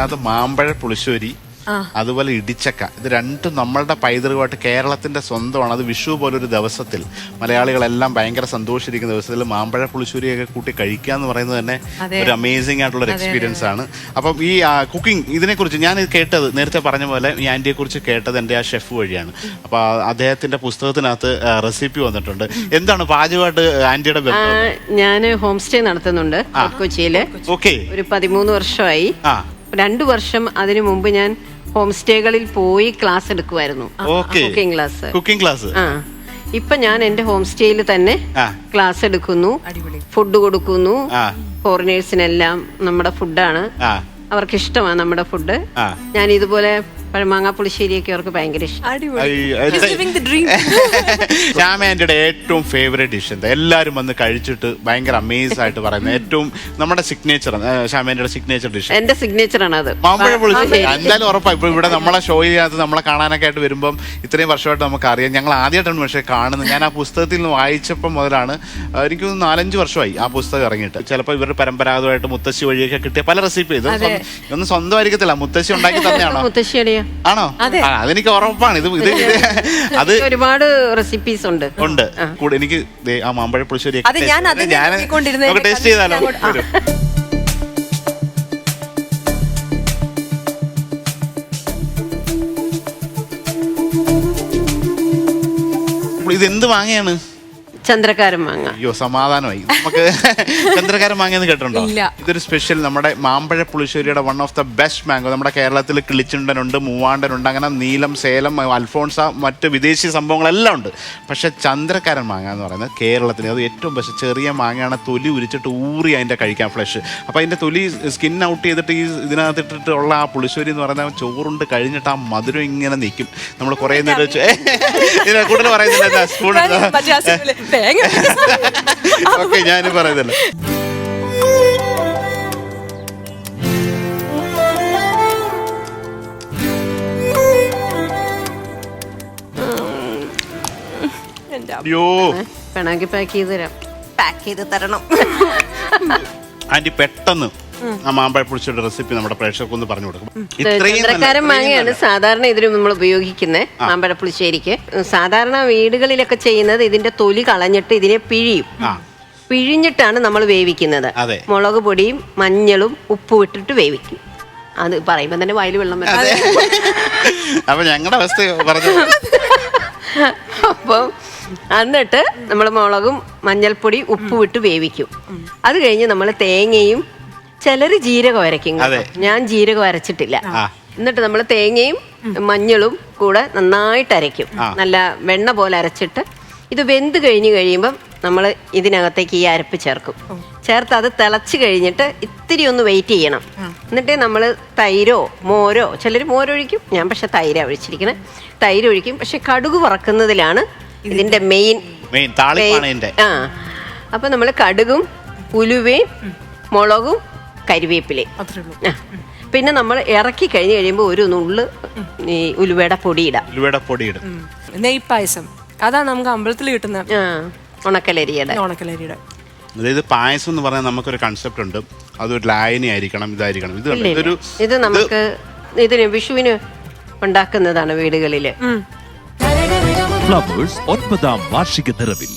ഇതിനകത്ത് മാമ്പഴ പുളിശ്ശേരി, അതുപോലെ ഇടിച്ചക്ക, ഇത് രണ്ടും നമ്മളുടെ പൈതൃകമായിട്ട് കേരളത്തിന്റെ സ്വന്തമാണ്. അത് വിഷു പോലൊരു ദിവസത്തിൽ മലയാളികളെല്ലാം ഭയങ്കര സന്തോഷിച്ചിരിക്കുന്ന ദിവസത്തിൽ മാമ്പഴ പുളിശ്ശേരിയൊക്കെ കൂട്ടി കഴിക്കുക എന്ന് പറയുന്നത് തന്നെ ഒരു അമേസിംഗ് ആയിട്ടുള്ള ഒരു എക്സ്പീരിയൻസ് ആണ്. അപ്പം ഈ കുക്കിംഗ് ഇതിനെക്കുറിച്ച് ഞാൻ കേട്ടത് നേരത്തെ പറഞ്ഞ പോലെ ഈ ആന്റിയെ കുറിച്ച് കേട്ടത് എൻ്റെ ആ ഷെഫ് വഴിയാണ്. അപ്പൊ അദ്ദേഹത്തിന്റെ പുസ്തകത്തിനകത്ത് റെസിപ്പി വന്നിട്ടുണ്ട്. എന്താണ് പാചകമായിട്ട് ആന്റിയുടെ ബന്ധം? ഞാൻ ഹോം സ്റ്റേ നടത്തുന്നുണ്ട് കൊച്ചിയില്. ഓക്കെ, ഒരു 13 വർഷമായി. 2 വർഷം അതിനു മുമ്പ് ഞാൻ ഹോം സ്റ്റേകളിൽ പോയി ക്ലാസ് എടുക്കുമായിരുന്നു, കുക്കിംഗ് ക്ലാസ്. ഇപ്പൊ ഞാൻ എന്റെ ഹോം സ്റ്റേയിൽ തന്നെ ക്ലാസ് എടുക്കുന്നു, ഫുഡ് കൊടുക്കുന്നു. ഫോറിനേഴ്സിനെല്ലാം നമ്മുടെ ഫുഡാണ്, അവർക്ക് ഇഷ്ടമാണ് നമ്മുടെ ഫുഡ്. ഞാൻ ഇതുപോലെ പഴമാങ്ങ പുളിശ്ശേരിയൊക്കെ അവർക്ക് ഭയങ്കര ഇഷ്ടം. ശ്യാമേന്റെ ഏറ്റവും ഫേവറേറ്റ് ഡിഷ് എന്താ? എല്ലാരും വന്ന് കഴിച്ചിട്ട് ഭയങ്കര അമേസ് ആയിട്ട് പറയുന്നത് ഏറ്റവും നമ്മുടെ സിഗ്നേച്ചർ, ശ്യാമേന്റെ സിഗ്നേച്ചർ ഡിഷ്. എന്റെ സിഗ്നേച്ചർ ആണ് അത്, മാമ്പഴ പുളിശ്ശേരി. എന്തായാലും ഉറപ്പാണ്. ഇപ്പൊ ഇവിടെ നമ്മളെ ഷോയിനകത്ത് നമ്മളെ കാണാനൊക്കെ ആയിട്ട് വരുമ്പം ഇത്രയും വർഷമായിട്ട് നമുക്ക് അറിയാം. ഞങ്ങൾ ആദ്യമായിട്ടാണ് പക്ഷേ കാണുന്നത്. ഞാൻ ആ പുസ്തകത്തിൽ നിന്ന് വായിച്ചപ്പോൾ മുതലാണ്, എനിക്ക് 4-5 വർഷമായി ആ പുസ്തകം ഇറങ്ങിയിട്ട്. ചിലപ്പോൾ ഇവരുടെ പരമ്പരാഗതമായിട്ട് മുത്തശ്ശി വഴിയൊക്കെ കിട്ടിയ പല റെസിപ്പി, ഇതൊന്നും സ്വന്തമായിരിക്കത്തില്ല, മുത്തശ്ശി ഉണ്ടാക്കി തന്നെയാണോ? മുത്തശ്ശിയുടെ ആണോ? അതെനിക്ക് ഉറപ്പാണ്. അത് ഒരുപാട് റെസിപ്പീസ് ഉണ്ട്. എനിക്ക് ആ മാമ്പഴ പുളിശ്ശേരി ഞാൻ ടേസ്റ്റ് ചെയ്താലോ? ഇതെന്ത് മാങ്ങയാണ്? ചന്ദ്രക്കാരൻ മാങ്ങ. അയ്യോ, സമാധാനമായി. നമുക്ക് ചന്ദ്രക്കാരൻ മാങ്ങ എന്ന് കേട്ടിട്ടുണ്ടോ? ഇതൊരു സ്പെഷ്യൽ നമ്മുടെ മാമ്പഴ പുളിശ്ശേരിയുടെ one of the best mango. നമ്മുടെ കേരളത്തിൽ കിളിച്ചുണ്ടനുണ്ട്, മൂവാണ്ടനുണ്ട്, അങ്ങനെ നീലം, സേലം, അൽഫോൺസ, മറ്റ് വിദേശി സംഭവങ്ങളെല്ലാം ഉണ്ട്. പക്ഷെ ചന്ദ്രക്കാരൻ മാങ്ങ എന്ന് പറയുന്നത് കേരളത്തിന് അത് ഏറ്റവും ബെസ്റ്റ്. ചെറിയ മാങ്ങയാണ്, തൊലി ഉരിച്ചിട്ട് ഊറി അതിൻ്റെ കഴിക്കാൻ ഫ്ലഷ്. അപ്പോൾ അതിൻ്റെ തൊലി സ്കിൻ ഔട്ട് ചെയ്തിട്ട് ഈ ഇതിനകത്തിട്ടിട്ടുള്ള ആ പുളിശ്ശേരി എന്ന് പറയുന്നത് ചോറുണ്ട് കഴിഞ്ഞിട്ട് ആ മധുരം ഇങ്ങനെ നിൽക്കും. നമ്മൾ കുറേ നേരം വെച്ച് കൂടുതൽ പറയുന്നില്ല, സ്പൂൺ. ഓക്കെ, ഞാൻ പറയുന്നില്ല. അയ്യോ, വേണമെങ്കിൽ പാക്ക് ചെയ്ത് തരണം ആന്റി. പെട്ടെന്ന് ആ മാമ്പഴ പുളിശ്ശേരിയുടെ റെസിപ്പി നമ്മുടെ പ്രേക്ഷകർക്ക് പറഞ്ഞു കൊടുക്കും. ചന്ദ്രക്കാരൻ മാങ്ങയാണ് സാധാരണ ഇതിന് നമ്മൾ ഉപയോഗിക്കുന്നത് മാമ്പഴ പുളിശ്ശേരിക്ക്. സാധാരണ വീടുകളിലൊക്കെ ചെയ്യുന്നത് ഇതിന്റെ തൊലി കളഞ്ഞിട്ട് ഇതിനെ പിഴിഞ്ഞിട്ടാണ് നമ്മൾ വേവിക്കുന്നത്. മുളക് പൊടിയും മഞ്ഞളും ഉപ്പും ഇട്ടിട്ട് വേവിക്കും. അത് പറയുമ്പോ തന്നെ വായിൽ വെള്ളം വരും. അപ്പൊ ഞങ്ങളുടെ അവസ്ഥ പറഞ്ഞു. അപ്പം എന്നിട്ട് നമ്മൾ മുളകും മഞ്ഞൾപ്പൊടി ഉപ്പും ഇട്ട് വേവിക്കും. അത് കഴിഞ്ഞ് നമ്മൾ തേങ്ങയും, ചിലര് ജീരകം അരയ്ക്കും, ഞാൻ ജീരകം അരച്ചിട്ടില്ല. എന്നിട്ട് നമ്മൾ തേങ്ങയും മഞ്ഞളും കൂടെ നന്നായിട്ട് അരയ്ക്കും, നല്ല വെണ്ണ പോലെ അരച്ചിട്ട്. ഇത് വെന്ത് കഴിഞ്ഞ് കഴിയുമ്പം നമ്മൾ ഇതിനകത്തേക്ക് ഈ അരപ്പ് ചേർക്കും. ചേർത്ത് അത് തിളച്ച് കഴിഞ്ഞിട്ട് ഇത്തിരി ഒന്ന് വെയിറ്റ് ചെയ്യണം. എന്നിട്ട് നമ്മൾ തൈരോ മോരോ, ചിലർ മോരൊഴിക്കും, ഞാൻ പക്ഷെ തൈരാണ് ഒഴിച്ചിരിക്കുന്നത്. തൈര് ഒഴിക്കും. പക്ഷെ കടുക് വറക്കുന്നതിലാണ് ഇതിന്റെ മെയിൻ. അപ്പൊ നമ്മൾ കടുകും ഉലുവയും മുളകും കരിവേപ്പിലയും, പിന്നെ നമ്മൾ ഇറക്കി കഴിഞ്ഞ് കഴിയുമ്പോൾ ഒരു നുള്ള് ഈ ഉലുവയുടെ പൊടിയിടാം. നെയ്പായസം, അതാണ് നമുക്ക് അമ്പലത്തിൽ കിട്ടുന്ന ഉണക്കലരിയുടെ. അതായത് പായസം എന്ന് പറഞ്ഞാൽ നമുക്കൊരു കൺസെപ്റ്റ് ഉണ്ട്, അതൊരു ലായനി ആയിരിക്കണം, ഇതായിരിക്കണം. ഇത് നമുക്ക് ഇതിന് വിഷുവിന് ഉണ്ടാക്കുന്നതാണ് വീടുകളില്. ഫ്ലവേഴ്സ് 9ാം വാർഷിക നിറവിൽ